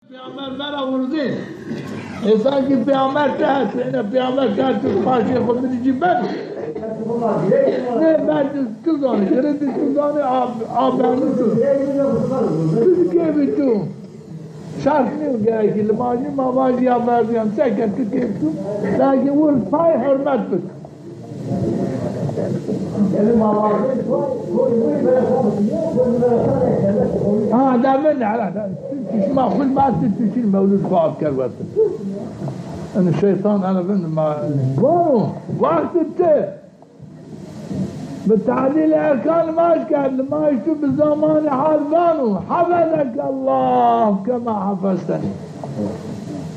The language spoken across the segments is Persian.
پیامبر برآورده اصلا که پیامبر که هست اینا پیامبر که هست تو پاشی خود بریجی بند نه بعد تو دانه شرد تو دانه آب برنو تو که بی تو شرط نیو گره که لماجی مواجی آب بردیم سکر تو که تو لیکن وہ پای حرمت بکن ده من على ما كل ما تشيل مولود خواب كروت أنا الشيطان أنا بن ما وقت أنت بالتعديل أركان ما كان ما يشوف بالزمان حال بانو حفظك الله كما حفظتني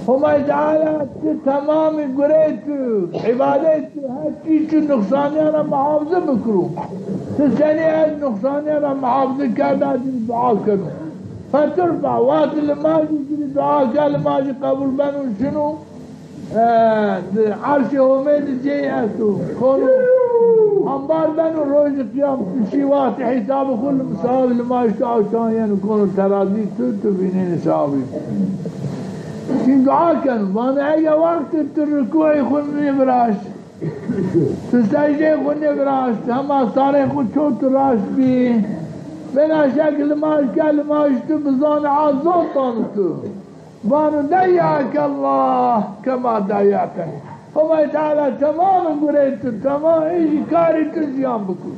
هما تعالى تمام قريت عبادت هاتي النقصان أنا محافظة بكرو تسألي النقصان أنا محافظة كذا دعاء كذا فترفع وقت الماجي دعاء كذا الماجي قبول بنو شنو عرش همين جيئتو كونوا أنبار بنو روز قيام شيوات حساب كل مساوي لما يشتعوا شاين وكونوا ترازي تبينين ساوي این دعا کن وانا اگه وقت ترکوعی خود نبراش تسجده خود نبراش همه ساره خود چوت راش بی بنا شکل ماش کل ماش تو بزان عزون تانتو وانا دیعک الله کما دیعتنی همه تعالی تمام گریت تمام ایشی کاری تو زیان بکن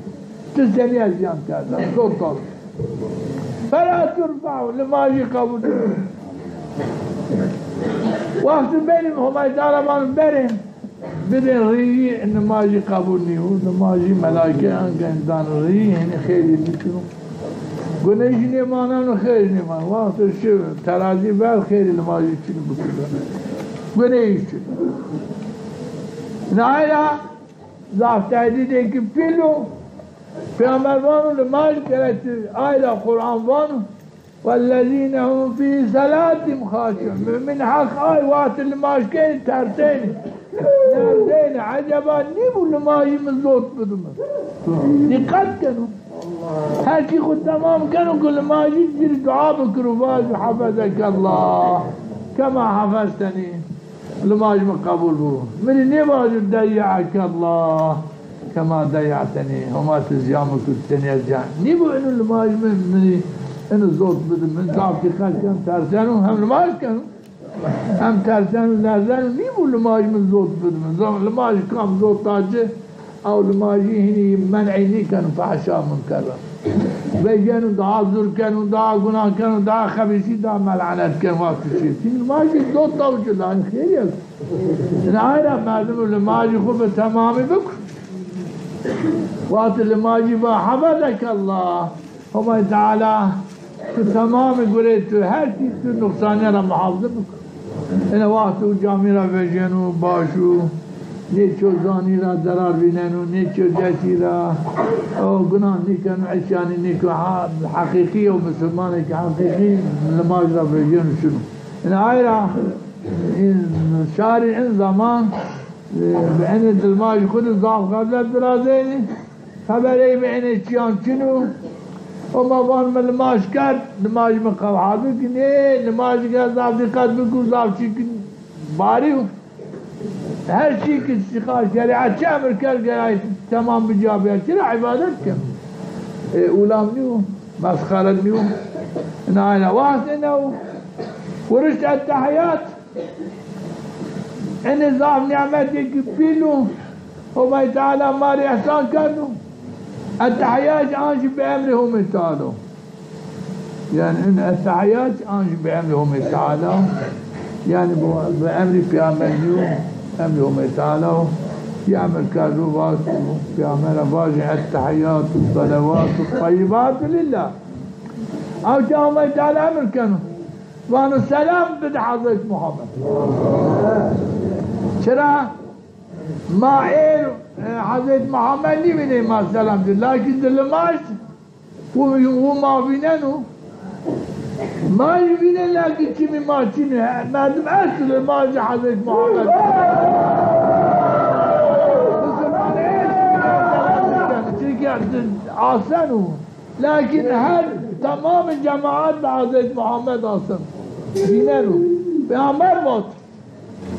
تو سنی زیان کردن زون تانتو فلا ترفعو لماجی قبول وقت بریم همه دارمان بریم بدین ریی نمازی قبول نیو نمازی ملائکه انگه انسان ریی هنی خیلی میکنم گناهی نیمانم و خیلی نیمان وقت شو ترازی بر خیلی نمازی چی بکنم گناهی چی نایلا زافته دیده که پیلو پیامبر وانو نماز کرد آیلا قرآن وانو والذين هم في صلاتهم خاشعون من حق آي وقت الماشكين ترتين نردين عجبا نيبو الماجي من زوت بدهم دقت كانوا هالشي خد تمام كانوا كل ماجي تجري دعاء بكروباز حفظك الله كما حفظتني الماجي من قبول بو من النماج ضيعك الله كما ضيعتني وما تزيامك الدنيا الجان نيبو انو الماجي من اینو زود بدم من ضعفی خلقم ترسانو هم لماش کنو هم ترسانو لرزانو نیمو لماش من زود بدم لماش کام زود تاجه او لماشی هنی منعی نی کنو فحشا من کرم بیجنو دعا زور کنو دعا گناه کنو دعا خبیسی دعا ملعنت کنو وقت چیز این لماشی زود تاوچه لان خیلی هست این آیرا مردم لماشی خوب تمامی بکن وقت لماشی با حفظك الله همه تعالی تو تمام قريت هر چیز تو نقصانی را محافظه بکن این وقت و جامی را بجنو باشو نیچو زانی را درار بیننو نیچو جسی را او گناه نیکنو عشانی نیکو حقیقی و مسلمانی که حقیقی نماز را بجنو شنو این آئی را شاری این زمان به این دلماج خود ضعف قبلت درازینی خبری به این چیان چنو وما وان من نماز کرد نماز من قواعد بکنه نماز کرد ضعف دقت بکن ضعف چی کن باریو هر چی که استقال شریعت چه امر کرد گرای تمام بجابه چرا عبادت کن اولام نیو مسخرت نیو ناینا وقت انه ورشت التحیات ان ضعف نعمتی که پیلو وما تعالی ماری احسان کردو التحيات أنش بأمرهم تعالى يعني إن التحيات أنش بأمرهم تعالى يعني بأمر في عمل أمرهم تعالى يعمل كذو واسو في عمل واجه التحيات والصلوات الطيبات لله أو جاءهم تعالى أمر كانوا وأنا السلام بد حضرت محمد شرع ما إيه حضرت محمد نمی‌بینه ما سلام دید لیکن دلماش و ما بیننو ما بینه لیکن چی ما چینه مردم اصل ماش حضرت محمد مسلمان اصل چی که آسنو لیکن هر تمام جماعت به حضرت محمد آسن بیننو پیامبر بود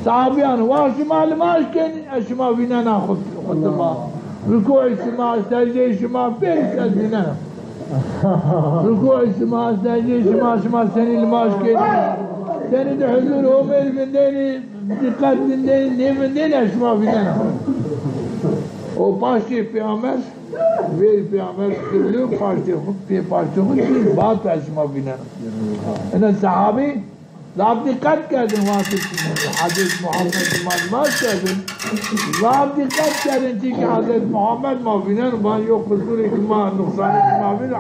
صحابیان واشما لماش کنی شما بینن خود ما رکوع شما سجده شما پیش از بینن رکوع شما سجده شما سنی لماش کنی سنی ده حضور عمر بندینی دقت بندینی نمیدینی شما بینن و پاشتی پیامبر وی پیامبر کلیو پاشتی خود چیز بات شما بینن این صحابی ضابط دقت کردن واسه حضرت محمد ما کردن ضابط دقت کردن که حضرت محمد ما بینن با یو قصوری که ما نقصان ما بینن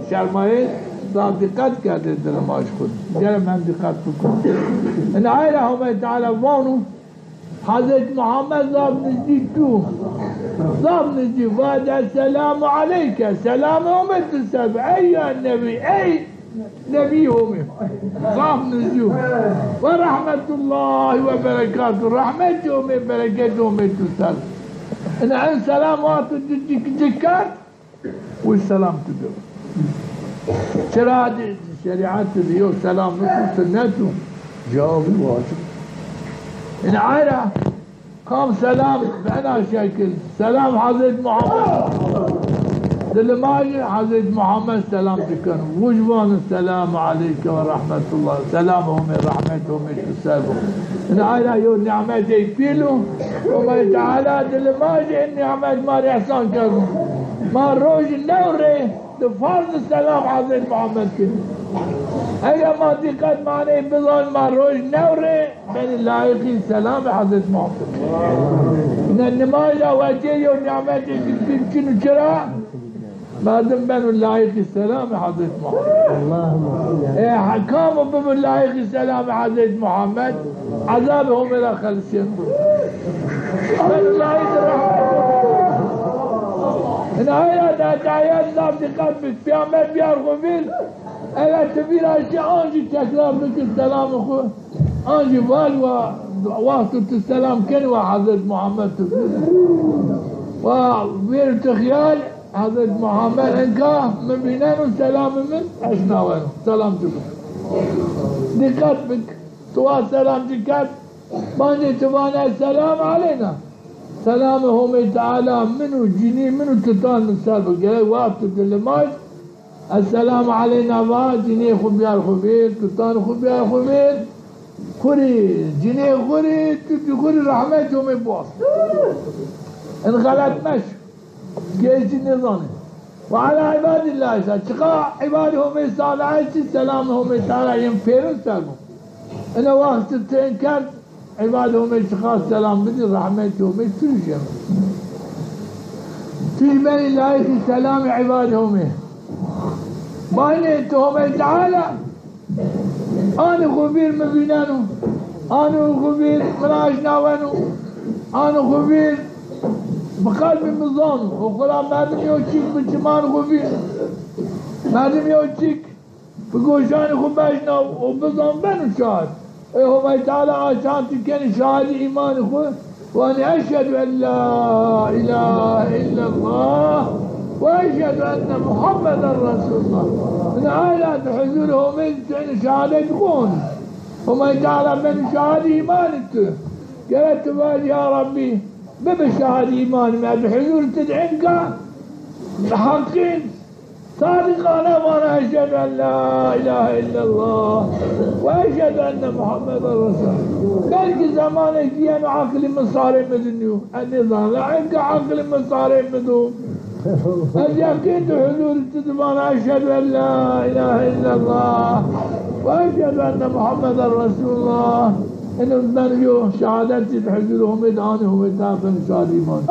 شرمایه ضابط دقت کردن در ماش خود جرم من دقت بکنم این آیه همه تعالی وانو حضرت محمد ضابط نزدیک تو ضابط نزدیک واد السلام عليك سلام امت السلام ايها النبي اي نبيهم صاحب نزول ورحمة الله وبركاته رحمتهم وبركاتهم تسال إن عن سلامات الجكات والسلام تدور شريعات اليوم سلام نقول سنته جواب واجب إن عيرة قام سلام بأنا شكل سلام حضرت محمد للماجي حضرت محمد سلام تكن وجبان السلام عليك ورحمة الله سلامهم رحمتهم تسالهم إن عيرة يقول نعمة يكفيلوا وما تعالى للماجي النعمة ما إحسان كذا ما روج نوري فرض السلام حضرت محمد كده اگر ما دقت معنی بظن ما روش نوره بین لایقی سلام حضرت محمد این النماز وجهی و نعمتی کنو چرا مردم بین لایقی سلام حضرت محمد حکام و بین لایقی سلام حضرت محمد عذاب هم الى خلصین بین لایقی رحمت این آیات آیات نام دقت بید پیامبر بیار خوبیل اگر تبیر اشی آنجی تکرار بکن سلام خو آنجی وال و وقت السلام کنی و حضرت محمد تبیر و بیر تخیال حضرت محمد انکا مبینن و سلام من اشناوان سلام تبیر دقت بک تو سلام دقت بانجی تبانا السلام علینا سلام هم تعالى منو جني منو تطان من سالبك جاي وقت الجلمات السلام علينا جني خبيار خبير تطان خبيار خبير خوري جني خوري خوري رحمتهم بواس ان غلط مش كيش النظام وعلى عباد الله شقاء عبادهم الصالحين سلامهم تعالى ينفرون سالبهم انا وقت التنكر عبادهم اشخاص سلام بدي رحمتهم ترجم في بين الله في سلام عبادهم بانيتهم تعالى انا خبير مبينانو انا خبير مناجناوانو انا خبير بقلب مظانو وقلا مادم يوشيك بجمان خبير مادم يوشيك بقوشان خباجنا وبظن بنو شاهد هم تعالى عشان تكون شهادة إيمان أخوه وأنا أشهد أن لا إله إلا الله وأشهد أن محمدا رسول الله من آيات حضورهم من شهادة أخوه هم تعالى من شهادة إيمانته قالت يا ربي بشهادة إيمان ما بحضور تدعينك حقين صادقانا وانا اشهد ان لا اله الا الله واشهد ان محمد رسول قال في زمانك انا عقلي من صار مدنيو النظام لا عندك عقل من صار مدو اليقين حضور التدمان اشهد ان لا اله الا الله واشهد ان محمد رسول الله انه بنيو شهادتي بحضورهم ادانهم اتافن شهادة ايمان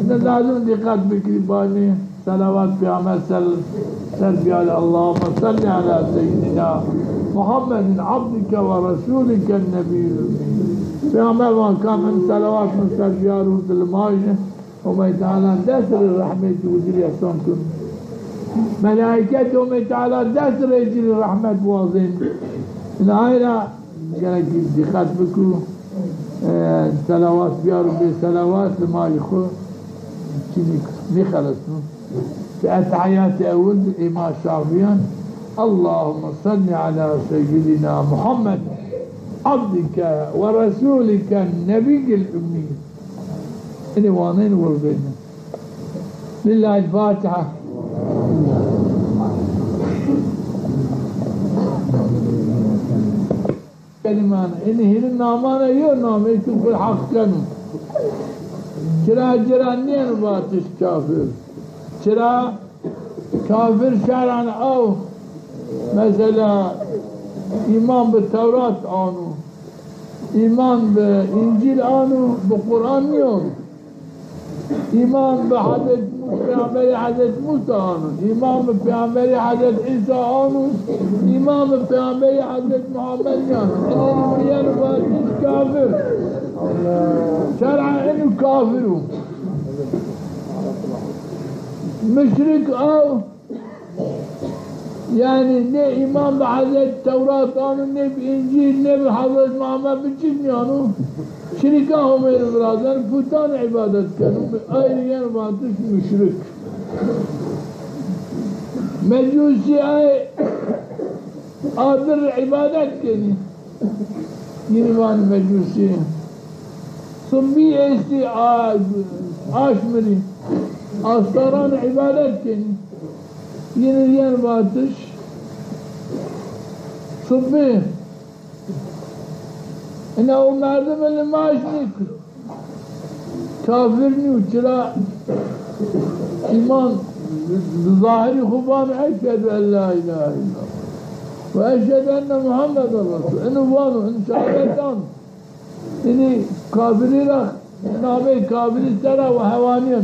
ان لازم دقت بكري باني صلوات بأعمال سلبي على اللهم صل على سيدنا محمد عبدك ورسولك النبي بأعمال ما كان من صلوات من سلبي على رسول الماجة وما يتعالى دسر الرحمة وجري أحسنكم ملائكته وما يتعالى دسر يجري الرحمة واضين من آينا قالك دقات بكو صلوات بيارو بصلوات لما يخو مي خلص في التحيات أول إمام الشعبيان Allahümme salli ala seyyidina Muhammed abdike ve resulike nebiyyil ümmi. İni vanin vurduydu. Lillahi'l-Fatiha. Kelimane. İni hirin namane yok namı. Çünkü hakkın. Çıra niye batış kafir? Çıra kafir şer'an av. Mesela iman bi Tevrat anu. İman bi İncil anu. Bu Kur'an yok. İman bi Peygamberi Hazreti Musa anu. İman bi Peygamberi Hazreti İsa anu. İman bi Peygamberi Hazreti Muhammed anu. İnni yer batış kafir. Şer'an inu kafiru. Müşrik av. Yani ne İmam ve Hazreti Tevrat anı, ne İncil, ne bir Hazreti Muhammed bir çıkmıyor onu. Şirika Ömer'i birazdan putan ibadet kanı. Ayrı yer batış müşrik. Mecusi ay adır ibadet kanı. Yeni var mecusi. Sumbi esti aşmiri. Astaran ibadet kanı. Yeni yer batış. Subbi. İne o merdemeli maaşnik. Kafirini uçura iman zahiri huban eşhedü en la ilahe illallah ve eşhedü enne Muhammeden Resul. İni vanu, ini şahidetan. İni kafiriyle name kafiri sera ve hevaniyen.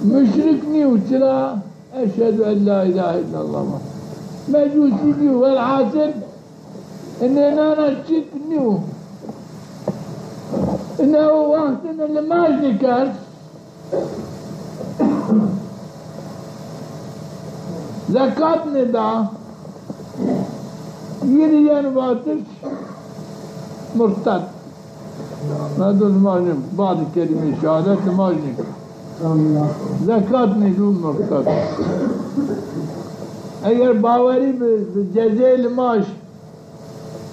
Müşrik ni uçura eşhedü en la ilahe illallah. Mecusi diyor vel hasib إننا نشكني إنه وقت اللي ما ذكر زكاة ندا يريان باتش مرتد هذا الماجم بعض كلمة شهادات الماجم زكاة ندون مرتد اگر باوری به جزیل ماش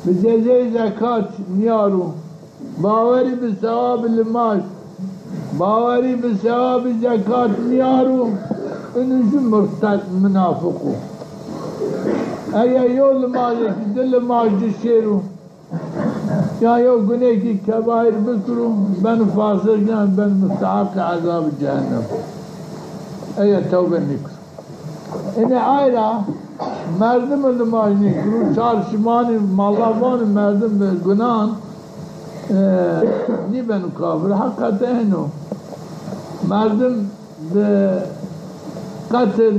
به جزیل زکات نیارو باوری به ثواب الماش باوری به ثواب زکات نیارو اینشو مرتد منافقو اگر یول ماشه که دل ماش دشیرو یا یو گناه کی کبایر بکرو بن فاسق جان بن مستحق عذاب جهنم اگر توبه نکرو اینه ayra merdim öldümajni kuru çarşımani mallavani merdim ve günahın ni benu kafir hakikaten o merdim be katil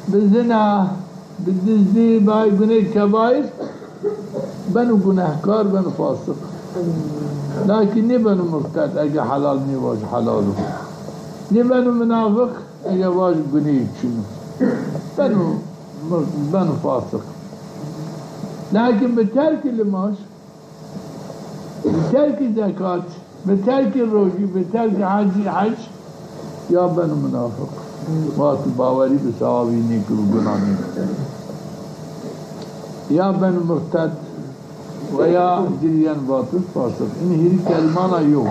be zina be dizdi bay günah kebair benu günahkar benu fasık lakin ni benu murtad eğer halal ni vaj halalu ni benu münafık eğer vaj günah içinu بنو فاسق لكن بترك الماش بترك الزكاة بترك الروجي بترك حج يا بنو منافق وقت باوري بسواوي نيكرو قناني يا بنو مرتد ويا جريان باطل فاسق إن هي كلمانا يوم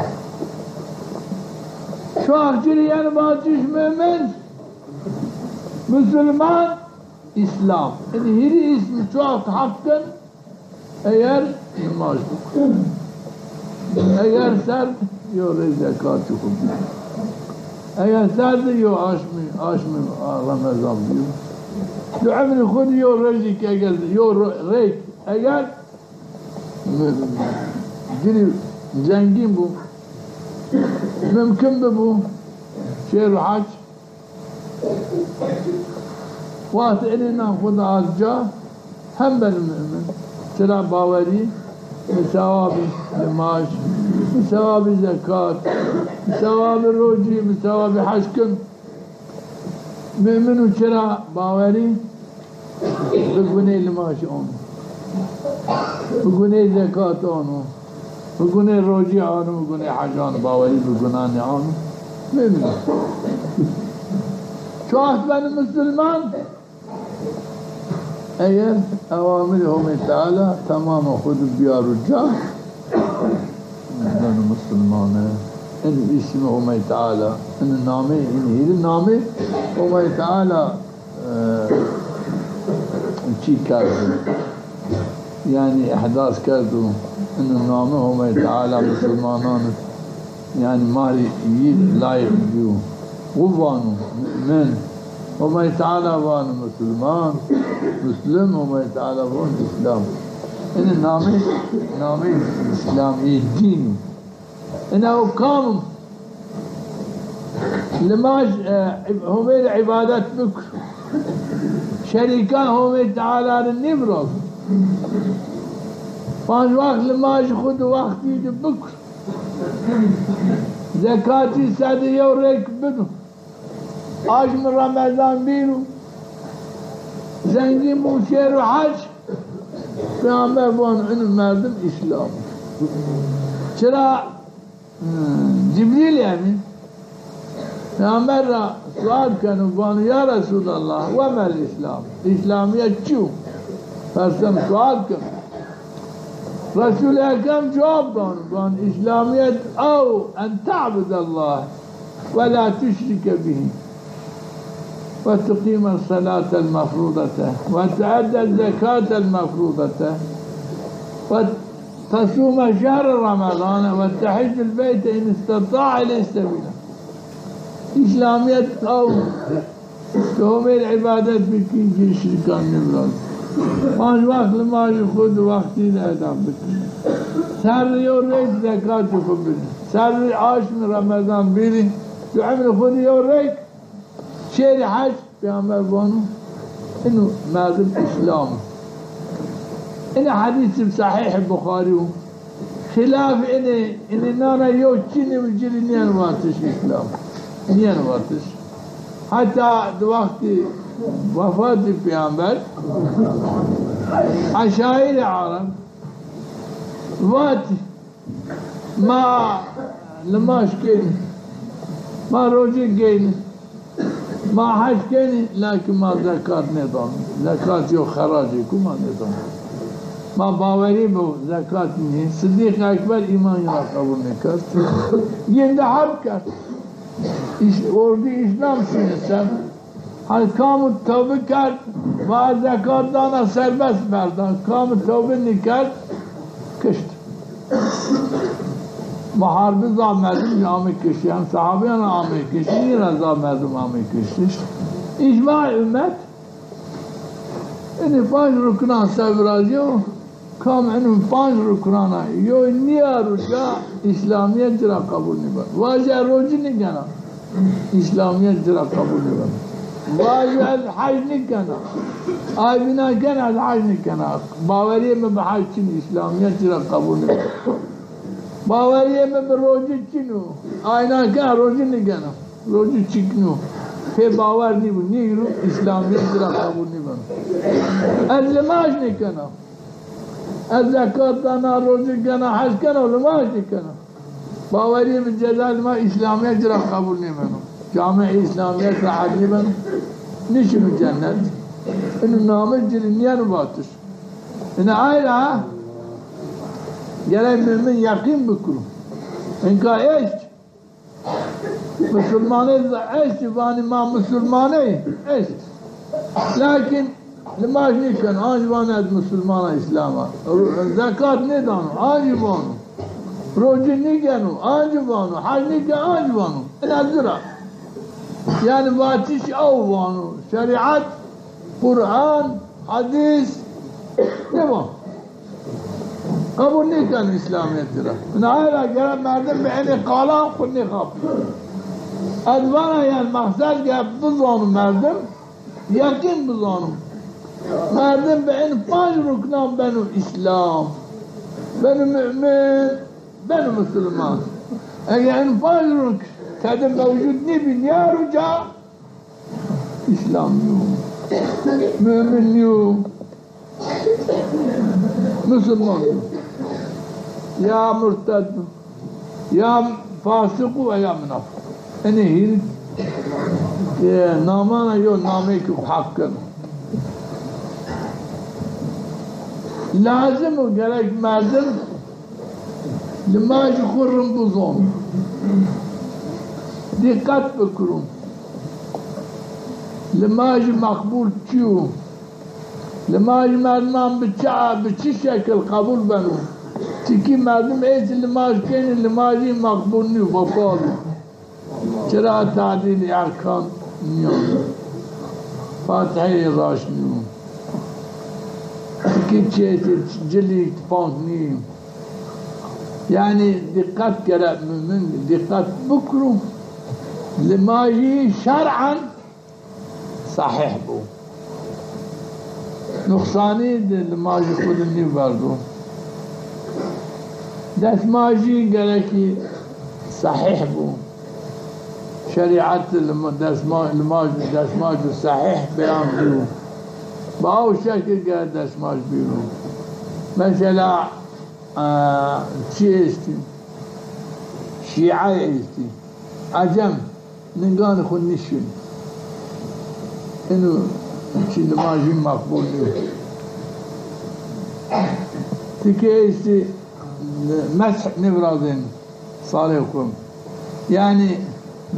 شو جريان باطل مؤمن Müslüman, İslam. Yani hiri ismi çoğalt hakkın eğer namazlık. Eğer sert, yok zekat hukum. Eğer sert, yok aşmı Ramazan diyor. Du'amni khud yok rezik eğer, yok reyk eğer giri zengin bu. Mümkün bu. Şehir hac. وقت إننا خد عالجا هم بالمؤمن سلا باوري بثواب الماش بثواب الزكاة بثواب الروجي بثواب حشكم مؤمن وشلا باوري بقني الماش عنه بقني زكاة عنه بقني الروجي عنه بقني حجان باوري بقناني عنه مؤمن شو benim Müslüman اگر اوامر همه تعالی تمام خود بیار و جا من مسلمانه این اسم همه تعالی این نامه این نامه همه تعالی چی کرده یعنی احداث کرده این نامه همه تعالی مسلمانان یعنی ماری لایق بیو وانو من همه تعالی وانو مسلمان مسلم همه تعالی وانو اسلام این نامه اسلامی دین این حکام لماش همه عبادت بکر شریکان همه تعالی نبرد پانچ وقت لماش خود وقتی بکر زکاتی صدقه و ریک بدو آشم رمضان بیرو زنگی موشیر و حج پیامبر بان این مردم اسلام چرا جبریل همین پیامبر را سوال کنو بان یا رسول الله و ما الاسلام اسلامیت چو فرسم سوال کنو رسول اکرم جواب دان اسلامیت او ان تعبد الله ولا تشرك به وتقيم الصلاة المفروضة وتؤدي الزكاة المفروضة وتصوم شهر رمضان وتحج البيت إن استطاع إليه سبيلا إسلامية أو تهم العبادات بكي شركان نبرد پانچ وقت نماز خود وقتی ادام بکنی سر یو ریک زکات خود بدی سر عاشم رمضان بیری تو عمر خود یو ریک شیر حج پیامبر بانو اینو مردم اسلام این حدیث صحیح بخاری خلاف اینه نانا یو چینی و جلی نیان واتش اسلام نیان واتش حتی دو وقتی وفات پیامبر عشائر عرب وات ما لماش كين ما روجي كين ما حج كين لكن ما زكاة نظام زكاة يو خراجي كما نظام ما باوري بو زكاة نهي صديق أكبر إيمان يلا قبول نكرت ينده حرب كرت وردي إسلام سنسم هل کام توبه کرد و از زکات دانا سربست برداشت کام توبه نکرد کشت محاربه زا مردم آمه کشی هم صحابیان آمه کشی این رضا مردم آمه کشیش اجماع امت این 5 رکنان سبرازی و کام اینو 5 رکنان یو نیا رجا اسلامیت جرا قبول نبرد واجه روجی نگنا اسلامیت جرا قبول نبرد واجب الحج نكنا آي بنا كان الحج نكنا باوريه ما بحج چن اسلاميات جرا قبول باوريه ما بروجي چنو آينا كان روجي نكنا روجي چكنو في باور نيبو نيرو اسلاميات جرا قبول نبن الزماج نكنا الزكاة دانا روجي كنا حج كنا ولماج نكنا باوريه بالجزال ما اسلاميات جرا قبول نبن جامع اسلامیت را عدلی بن نشنو جنت اینو نامه جلنیان باتش این آیلا گره من یقین بکرو اینکا ایش مسلمانه ایش وانی ما مسلمانه ایش لیکن نماز نکن آنجوانه از مسلمان اسلام زکات ندانو آنجوانو روجی نگنو آنجوانو حج نگن آنجوانو این ازرا يعني باتش أوانو شريعة قرآن حديث تمام قبول نكان الإسلامية ترى من عائلة جرب مردم بعيني قالان قلني خاف أدوانا يعني مقصد جاب بظانو مردم يقين بظانو مردم بعين 5 ركنان بنو إسلام بنو مؤمن بنو مسلمان يعني 5 ركن كذا موجود نبي يا رجال إسلام يوم مؤمن يوم مسلمان يا مرتد يا فاسق ويا منافق أنا هيك يا نامانا يو نامك حقا لازم و گرک مردم لماج خورم بزن دقت بکرون لماج مقبول چیو لماج مردم بچه شکل قبول بنو تکی مردم ایت لماج کنی لماجی مقبول نیو بطال چرا تعدیل ارکان نیان فاتحه راش نیو تکی چیت جلی تپانک نیو يعني دقت كلام من دقت بكرو لما يجي شرعا صحيح بو نقصاني لما يجي خذني برضو داس ما يجي قالك صحيح بو شريعة داس ما يجي صحيح بيان بيو باو شكل قال داس ما يجي بيو مثلا چی استی؟ شیعه استی عجم نگان خود نشون اینو چی نمازی مقبول نیست تیکه استی مسح نبرازن صالح کن یعنی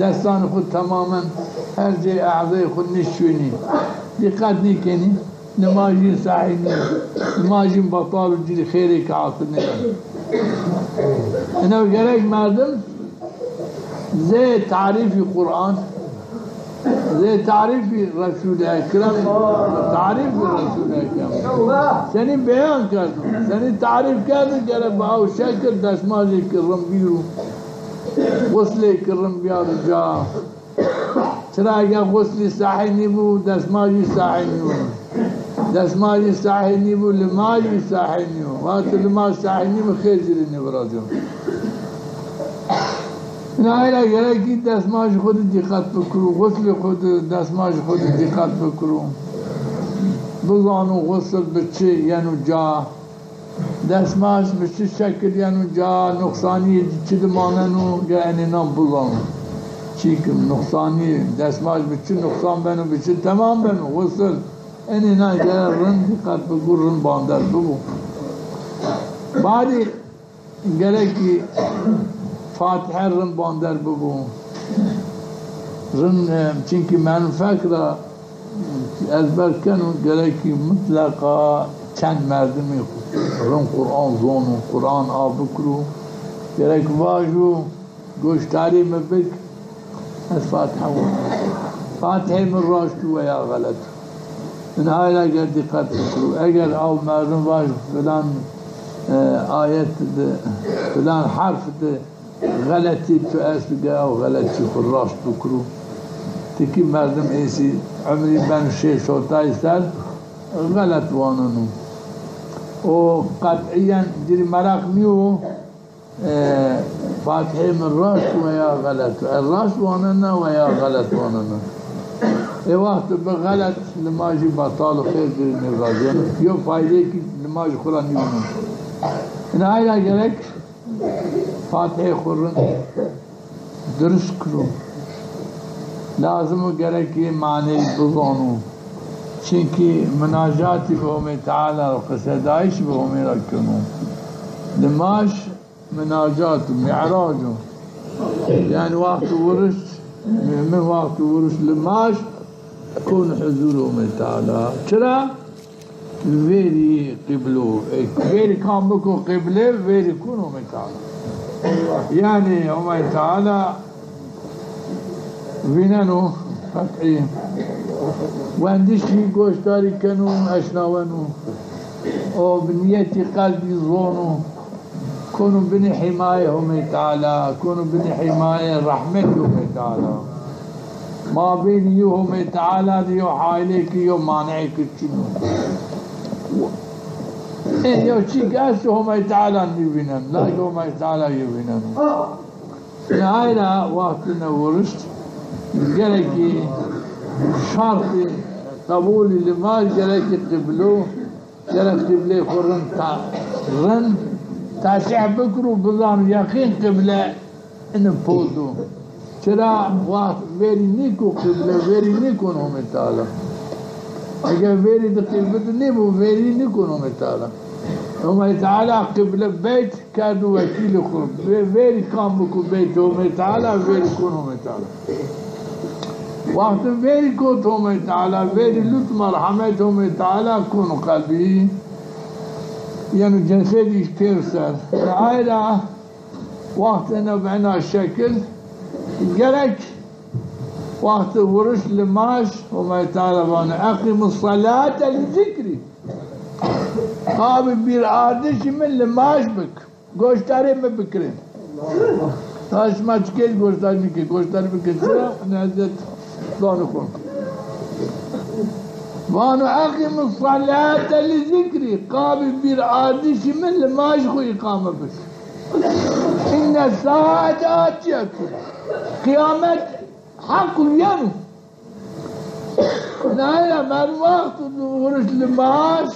دستان خود تماما هر جای اعضای خود نشونی دقت نکنی نمازی صحیح نیست نمازی بطال و جلی خیری که عاقل نیست اینو گرک مردم زی تعریف قرآن زي تعريف رسول اكرم تعريف رسول اكرم سني بيان كردو سني تعريف كردو جرب باو شكل دسماجي كرم بيرو غسل كرم بيارو جا تراجع غسل صحيح نبو دسماجي صحيح نبو دسماجي صحيح نبو لماجي صحيح نبو وقت لما صحيح نبو خيزر نبو راجو نهایلا گره کی دستماش خود دقت بکرو غسل خود دستماش خود دقت بکرو بزانو غسل بچه یعنی جا دستماش بچه شکل یعنی جا نقصانی چه دماننو یعنی نام بزانو چی که نقصانی دستماش بچه نقصان بنو بچه تمام بنو غسل اینی نه گره رن دقت بکر رن باندر بگو بعدی گره کی فاتحه رن باندر بگو رن چونکه من فکر ازبر کنو گرکی مطلقا چند مردمی رن قرآن زونو قرآن آب کرو گرک واجو گوشتاری مبک از فاتحه و فاتحه من راشتو و یا غلط من های اگر دقت کرو اگر آو مردم واجو فلان آیت فلان حرف ده غلطی تو اسبگاه و غلطی خراش بکرو تکی مردم ایسی عمری بن شیش و تای سر غلط وانانو و قطعیاً جری مرق میو فاتحه من راش و یا غلط راش وانانا و یا غلط وانانا ای وقت بغلط نماجی بطال و خیر جری نرازی یو فایده که نماج خورا نیونو این آیلا گرک فاتحه خورن درست کرو لازم گرکی معنی بزانو چونکه مناجاتی به همه تعالی و قصدایش به همه را کنو نماش مناجات و معراج یعنی وقت ورش من وقت ورش لماش کن حضور همه تعالی چرا؟ ویری قبلو ویری کام بکو قبله ویری کن همه تعالی يعني هم تعالى وينانو فتحي وانديش في گوشتاري كانو اشناوانو او بنيتي قلبي زونو كونوا بني حماية هم تعالى كونوا بني حماية رحمته هم تعالى ما بين يوم تعالى يو حالك يو مانعك تشنو إيه يو شيء قاسو هم تعالى يبينن لا هم تعالى يبينن نهاية وقتنا ورشت جلكي شرط قبول لما جلكي قبلوه جلك قبله خرن رن تاسع بكرو بظام يقين قبله إن بودو چرا وقت ویری نیکو قبله ویری نیکو نوم تعالی اگر ویری ده قبله نیبو ویری نیکو نوم تعالی الله تعالى قبل بيت كانوا وكيلكم وين كان بكم بيت الله تعالى وين يكون الله تعالى وقت وين يكون الله تعالى وين لط مرحمة الله تعالى كونوا قلبي يعني جسدي يشترسل العائلة وقت أنا بعنا الشكل جرك وقت ورش لماش وما تعالى وانا أقيم الصلاة لذكري قابل بير عادش من لماش بك گوشتاری میں بکرے تاش مچ کے گوشتاری میں کے گوشتاری میں کے چرا نازت دانو کن وانو اقیم الصلاة لذکری قابل بیر عادش من لماش خو اقامه بك ان الساعة آتية قیامت حق ینو نایلا من وقت ورش لماش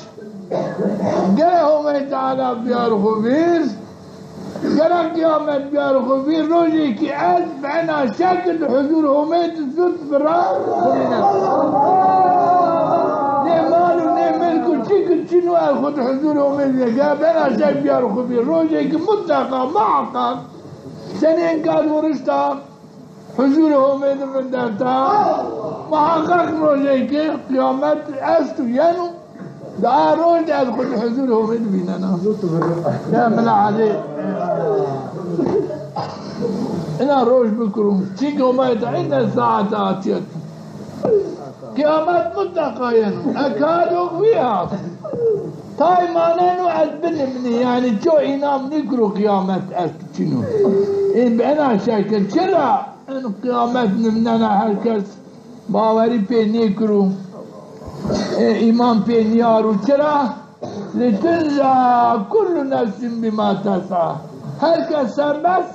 گره میں تعالی بیار خوبیر گره قیامت بیار خوبیر روزی کی از بنا شکل حضور همید زد برای خودینا نه مالو نه ملکو چیکل چینو از خود حضور همید گره بنا شکل بیار خوبیر روزی کی متقا معقب سنین کار ورشتا حضور همید من درتا محقق روزی کی قیامت است و ینو دا روز از خود حضور همید بیننا کامل عليه انا روز بكرم چیک اومد این ساعت آتیت قیامت متقاین اکادو فيها تای ماننو از بنمنی یعنی چو اینام نکرو قیامت است چنو این بنا شکل چرا این قیامت نمننا هر کس باوری پی نکرو ایمان پی نیارو چرا لتنزع كل نفس بما تسعى هر کس سربست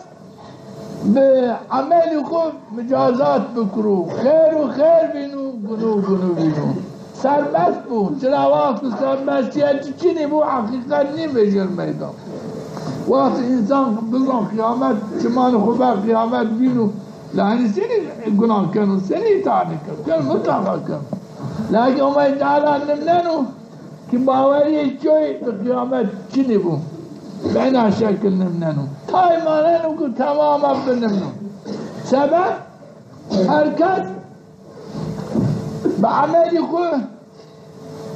به عمل خود مجازات بکرو خیر و خیر بینو گنو گنو بینو سربست بود چرا وقت سربستیت چی نبو حقیقت نمیجر میدان وقت انسان بزن قیامت چمان خوبه قیامت بینو لعنی سنی گناه کنو سنی تعنی کن مطلقا کن لیکن اومد تعالی نمننو که باوری چوی به قیامت چی نبو بنا شکل نمننو تای ماننو که تمام بنمنو سبب هرکس به عمل خود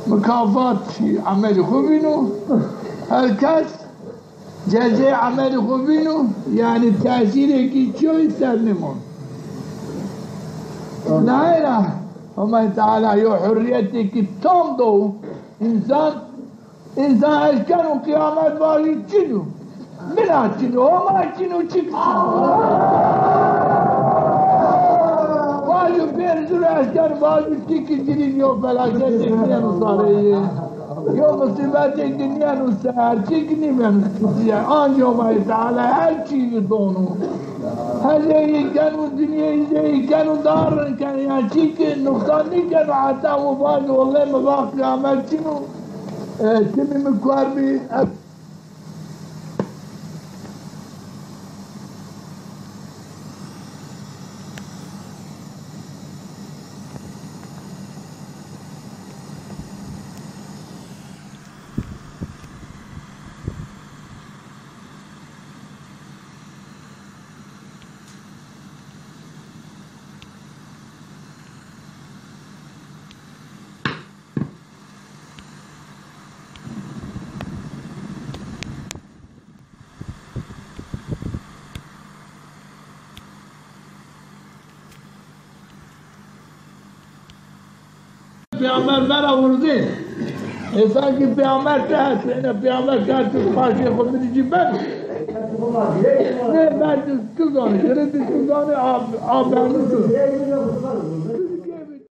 مکافات عمل خود بینو هرکس جزای عمل خود بینو یعنی تأثیری که چوی سر نمون نه الله تعالی یو حریتی که تام دو انسان اشکن و قیامت باری چنو بنا چنو هما چنو چک باجو پیرزور اشکن باجو چک جنین یو فلاکت دنیا نو ساره یو مصیبت دنیا نو سار چک نیمن آنجا الله تعالی هر چیز دونو هر یک کنو دنیا یک کنو دارن کن یا چک نقصان نکنو حتی و باجو والله مباق قیامت چنو كمي مكواربي پیامبر برآورده انسان کی پیامبر هست اینا پیامبر کرد تو خاصی خود می‌دی بند نه بعد تو دانه آب